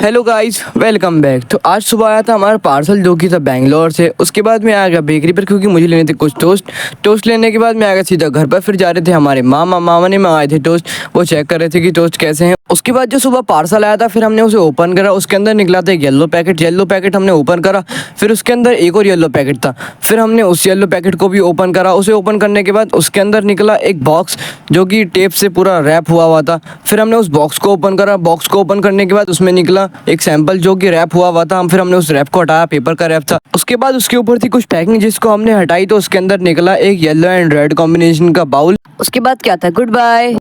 Hello guys, welcome back. तो आज सुबह आया था हमारा पार्सल जो कि था बेंगलोर से। उसके बाद मैं आ गया बेकरी पर क्योंकि मुझे लेने थे कुछ टोस्ट लेने के बाद मैं आ गया सीधा घर पर। फिर जा रहे थे हमारे मामा ने मंगाए थे टोस्ट, वो चेक कर रहे थे कि टोस्ट कैसे हैं। उसके बाद जो सुबह पार्सल आया था फिर हमने उसे ओपन करा। उसके अंदर निकला था एक येलो पैकेट हमने ओपन करा। फिर उसके अंदर एक और येलो पैकेट था। फिर हमने उस येलो पैकेट को भी ओपन करा। उसे ओपन करने के बाद उसके अंदर निकला एक बॉक्स जो कि टेप से पूरा रैप हुआ था। फिर हमने उस बॉक्स को ओपन करा। बॉक्स को ओपन करने के बाद उसमें निकला एक सैंपल जो कि रैप हुआ था। फिर हमने उस रैप को हटाया, पेपर का रैप था। उसके बाद उसके ऊपर थी कुछ पैकिंग जिसको हमने हटाई तो उसके अंदर निकला एक येलो एंड रेड कॉम्बिनेशन का बाउल। उसके बाद क्या था, गुड बाय।